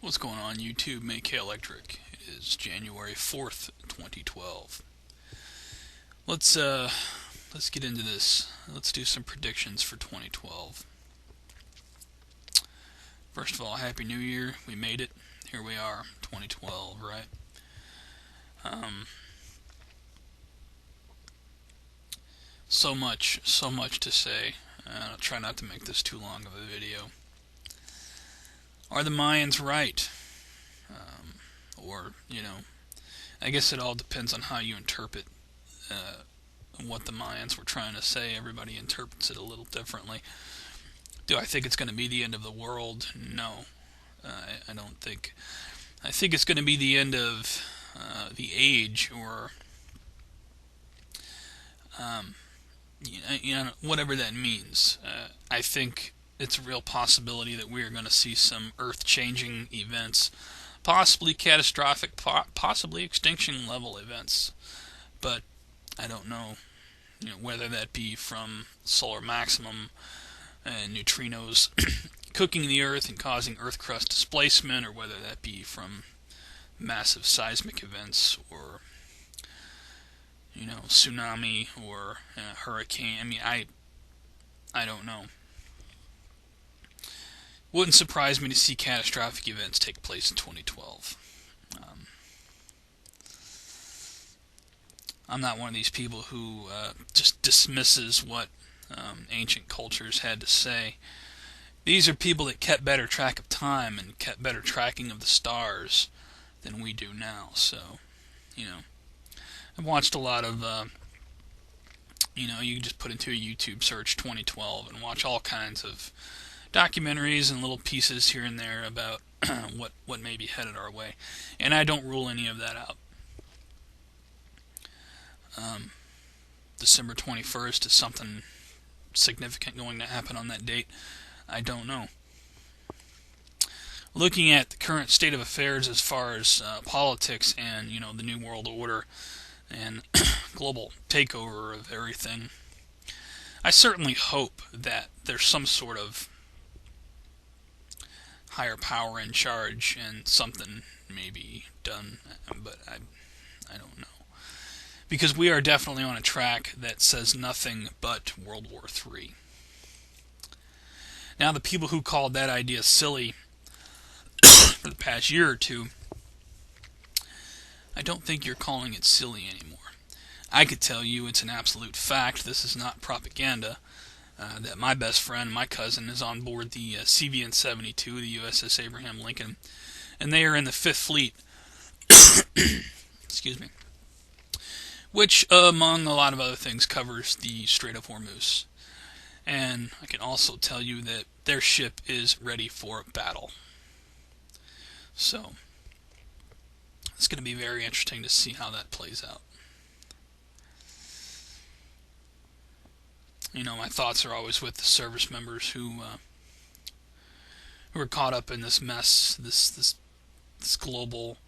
What's going on YouTube? Make Electric. It is January 4th, 2012. Let's get into this. Let's do some predictions for 2012. First of all, Happy New Year. We made it. Here we are, 2012, right? So much to say. I'll try not to make this too long of a video. Are the Mayans right? Or, I guess it all depends on how you interpret what the Mayans were trying to say. Everybody interprets it a little differently. Do I think it's going to be the end of the world? No. I don't think. I think it's going to be the end of the age, or whatever that means. I think it's a real possibility that we are going to see some earth-changing events, possibly catastrophic, possibly extinction-level events. But I don't know, whether that be from solar maximum and neutrinos cooking the Earth and causing Earth crust displacement, or whether that be from massive seismic events, or tsunami, or hurricane. I mean, I don't know. Wouldn't surprise me to see catastrophic events take place in 2012. I'm not one of these people who just dismisses what ancient cultures had to say. These are people that kept better track of time and kept better tracking of the stars than we do now. So, I've watched a lot of, you can just put into a YouTube search 2012 and watch all kinds of documentaries and little pieces here and there about what may be headed our way. And I don't rule any of that out. December 21st, is something significant going to happen on that date? I don't know. Looking at the current state of affairs as far as politics and, the New World Order and global takeover of everything, I certainly hope that there's some sort of higher power in charge and something may be done, but I don't know. Because we are definitely on a track that says nothing but World War III. Now, the people who called that idea silly for the past year or two, I don't think you're calling it silly anymore. I could tell you it's an absolute fact. This is not propaganda. That my best friend, my cousin, is on board the CVN-72, the USS Abraham Lincoln, and they are in the 5th Fleet. Excuse me. Which, among a lot of other things, covers the Strait of Hormuz. And I can also tell you that their ship is ready for battle. So, it's going to be very interesting to see how that plays out. My thoughts are always with the service members who are caught up in this mess, this global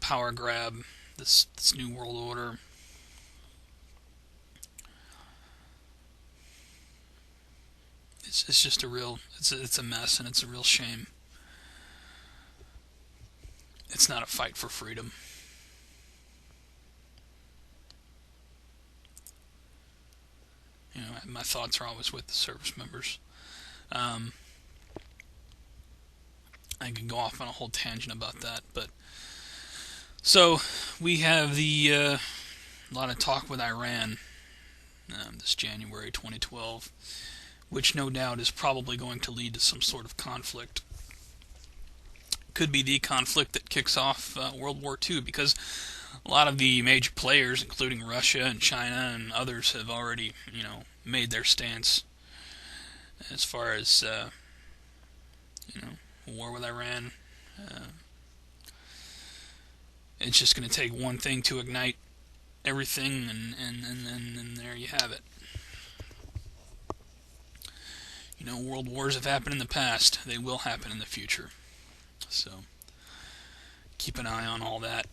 power grab, this new world order. It's just it's a mess, and it's a real shame. It's not a fight for freedom. My thoughts are always with the service members. I could go off on a whole tangent about that, but so we have a lot of talk with Iran this January 2012, which no doubt is probably going to lead to some sort of conflict. Could be the conflict that kicks off World War II, because a lot of the major players, including Russia and China and others, have already, made their stance as far as, war with Iran. It's just going to take one thing to ignite everything, and there you have it. World wars have happened in the past. They will happen in the future. So, keep an eye on all that.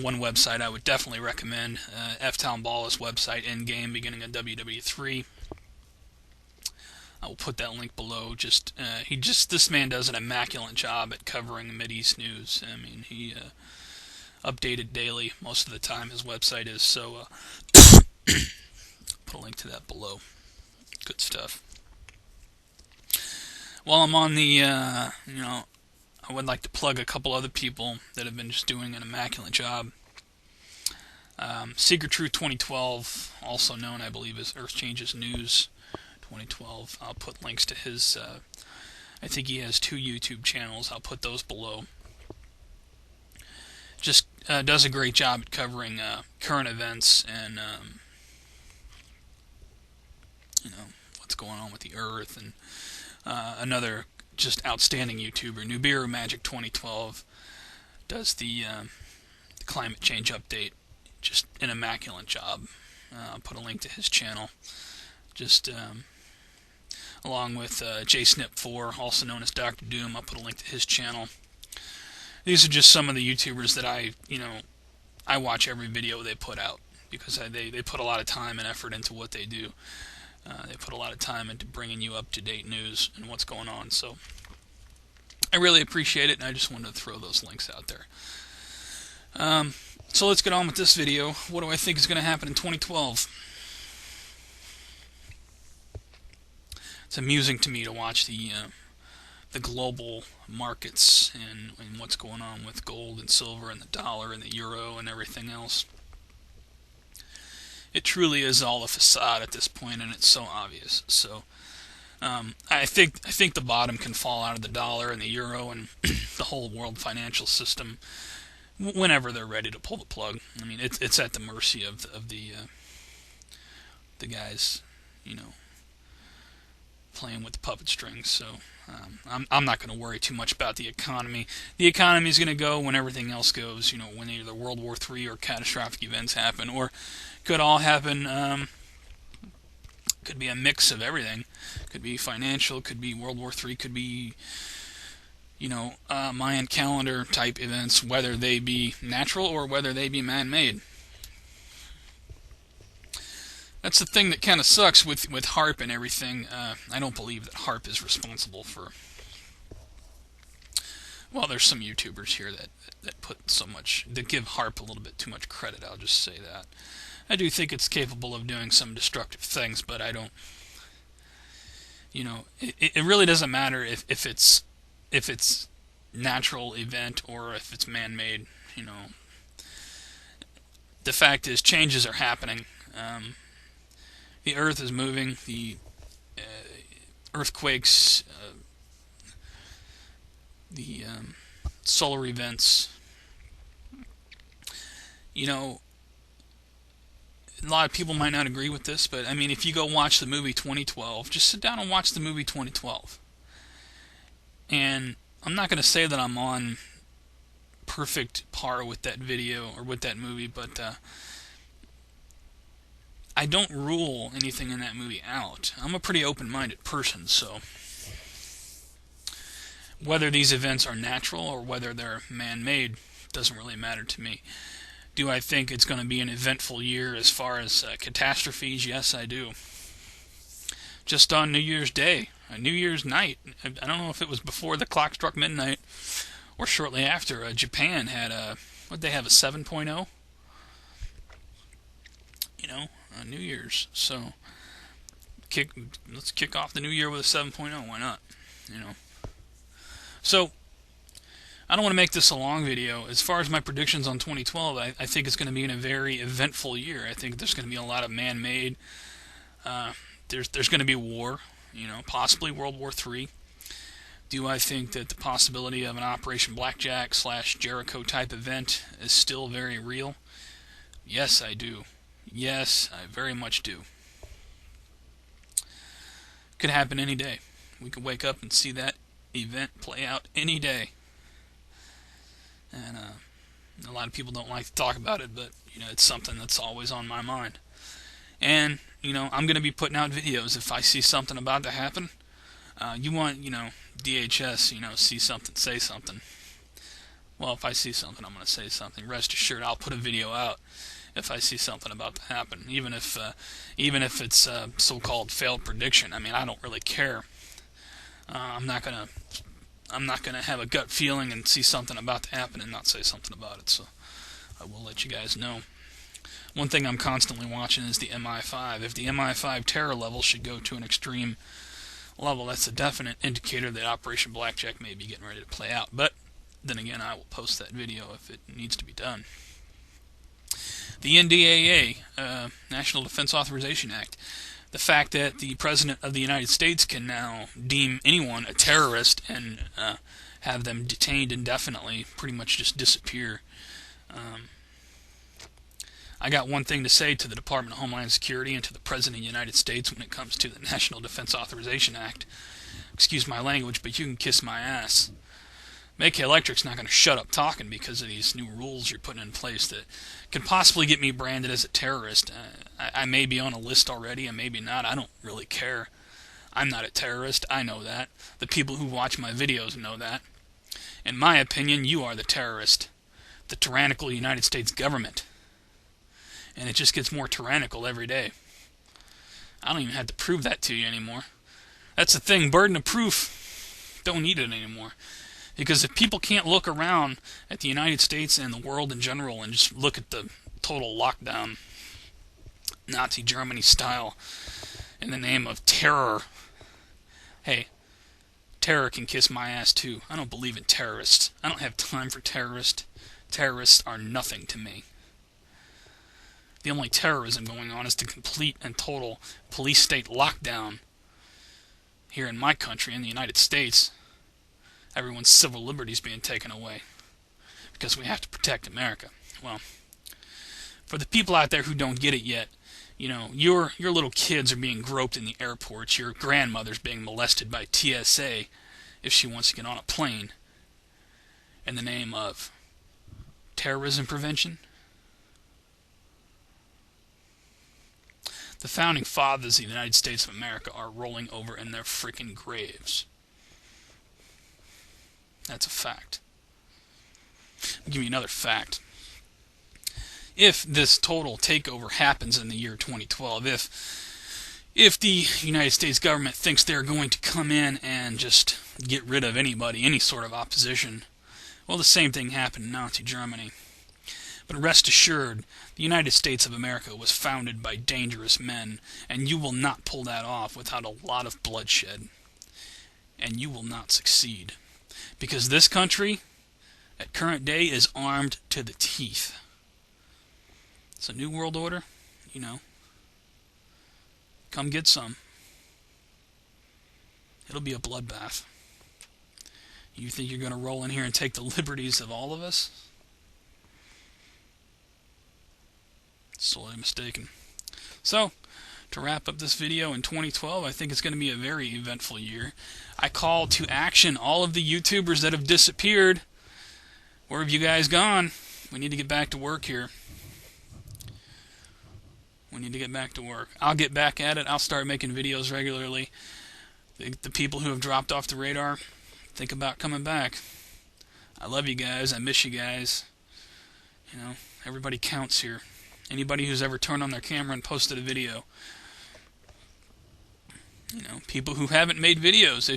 One website I would definitely recommend, FTown Ball's website, Endgame, beginning of WWE3. I will put that link below. This man does an immaculate job at covering Mideast news. I mean, he updated daily most of the time. His website is, so put a link to that below. Good stuff. While I'm on the, I would like to plug a couple other people that have been just doing an immaculate job. SeekerTruth2012, also known, I believe, as EARTHCHANGESNEWS2012. I'll put links to his, I think he has 2 YouTube channels. I'll put those below. Just does a great job at covering current events and, what's going on with the Earth. And another just outstanding YouTuber, NibiruMagick2012, does the climate change update. Just an immaculate job. I'll put a link to his channel. Just along with Jsnip4, also known as Dr. Doom. I'll put a link to his channel. These are just some of the YouTubers that I watch every video they put out, because they put a lot of time and effort into what they do. They put a lot of time into bringing you up-to-date news and what's going on. So I really appreciate it, and I just wanted to throw those links out there. So let's get on with this video. What do I think is going to happen in 2012? It's amusing to me to watch the global markets and what's going on with gold and silver and the dollar and the euro and everything else. It truly is all a facade at this point, and it's so obvious. So I think the bottom can fall out of the dollar and the euro and the whole world financial system whenever they're ready to pull the plug. I mean, it's at the mercy of the guys, playing with the puppet strings. So I'm not going to worry too much about the economy. The economy is going to go when everything else goes. When either World War III or catastrophic events happen, or could all happen. Could be a mix of everything. Could be financial. Could be World War III. Could be Mayan calendar type events, whether they be natural or whether they be man-made. That's the thing that kind of sucks with HAARP and everything. I don't believe that HAARP is responsible for... Well, there's some YouTubers here that put so much... that give HAARP a little bit too much credit, I'll just say that. I do think it's capable of doing some destructive things, but I don't... It really doesn't matter if it's natural event or if it's man-made. The fact is, changes are happening. The Earth is moving. The earthquakes, the solar events. A lot of people might not agree with this, but I mean, if you go watch the movie 2012, just sit down and watch the movie 2012. And I'm not going to say that I'm on perfect par with that video or with that movie, but I don't rule anything in that movie out. I'm a pretty open-minded person, so whether these events are natural or whether they're man-made doesn't really matter to me. Do I think it's going to be an eventful year as far as catastrophes? Yes, I do. Just on New Year's Day, New Year's night, I don't know if it was before the clock struck midnight or shortly after, Japan had what'd they have, a 7.0? New Year's. So let's kick off the new year with a 7.0. Why not? So I don't want to make this a long video. As far as my predictions on 2012, I think it's going to be a very eventful year. I think there's going to be a lot of man-made. There's going to be war, possibly World War III. Do I think that the possibility of an Operation Blackjack / Jericho type event is still very real? Yes, I do. Yes, I very much do. Could happen any day. We could wake up and see that event play out any day. And a lot of people don't like to talk about it, but it's something that's always on my mind. And I'm going to be putting out videos if I see something about to happen. You want DHS, see something, say something. Well, if I see something, I'm going to say something. Rest assured, I'll put a video out. if I see something about to happen, even if it's a so-called failed prediction. I mean, I don't really care. I'm not gonna have a gut feeling and see something about to happen and not say something about it. So I will let you guys know. One thing I'm constantly watching is the MI5. If the MI5 terror level should go to an extreme level, that's a definite indicator that Operation Blackjack may be getting ready to play out. But then again, I will post that video if it needs to be done. The NDAA, National Defense Authorization Act. The fact that the President of the United States can now deem anyone a terrorist and have them detained indefinitely, pretty much just disappear. I got one thing to say to the Department of Homeland Security and to the President of the United States when it comes to the National Defense Authorization Act. Excuse my language, but you can kiss my ass. MK Electric's not going to shut up talking because of these new rules you're putting in place that could possibly get me branded as a terrorist. I may be on a list already, and maybe not. I don't really care. I'm not a terrorist. I know that. The people who watch my videos know that. In my opinion, you are the terrorist. The tyrannical United States government. And it just gets more tyrannical every day. I don't even have to prove that to you anymore. That's the thing. Burden of proof. Don't need it anymore. Because if people can't look around at the United States and the world in general and just look at the total lockdown, Nazi Germany style, in the name of terror, hey, terror can kiss my ass too. I don't believe in terrorists. I don't have time for terrorists. Terrorists are nothing to me. The only terrorism going on is the complete and total police state lockdown here in my country, in the United States. Everyone's civil liberties being taken away because we have to protect America. Well, for the people out there who don't get it yet, you know, your little kids are being groped in the airports. Your grandmother's being molested by TSA if she wants to get on a plane in the name of terrorism prevention. The founding fathers of the United States of America are rolling over in their freaking graves. That's a fact. I'll give you another fact. If this total takeover happens in the year 2012, if the United States government thinks they're going to come in and just get rid of anybody, any sort of opposition, well, the same thing happened in Nazi Germany. But rest assured, the United States of America was founded by dangerous men, and you will not pull that off without a lot of bloodshed. And you will not succeed. Because this country, at current day, is armed to the teeth. It's a new world order, you know. Come get some. It'll be a bloodbath. You think you're going to roll in here and take the liberties of all of us? Sorely mistaken. So, to wrap up this video, in 2012, I think it's going to be a very eventful year. I call to action all of the YouTubers that have disappeared. Where have you guys gone? We need to get back to work here. We need to get back to work. I'll get back at it. I'll start making videos regularly. The people who have dropped off the radar, think about coming back. I love you guys. I miss you guys. You know, everybody counts here. Anybody who's ever turned on their camera and posted a video. You know, people who haven't made videos.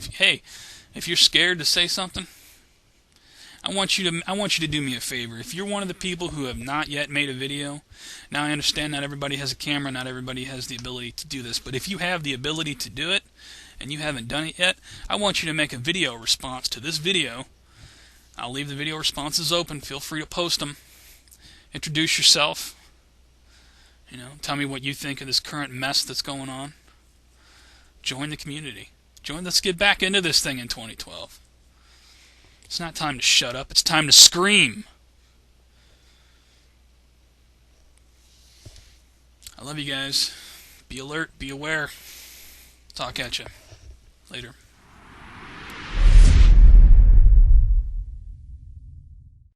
If you're scared to say something, I want you to do me a favor. If you're one of the people who have not yet made a video, now I understand not everybody has a camera, not everybody has the ability to do this, but if you have the ability to do it and you haven't done it yet, I want you to make a video response to this video. I'll leave the video responses open. Feel free to post them. Introduce yourself. You know, tell me what you think of this current mess that's going on. Join the community. Let's get back into this thing in 2012. It's not time to shut up. It's time to scream. I love you guys. Be alert. Be aware. Talk at you. Later.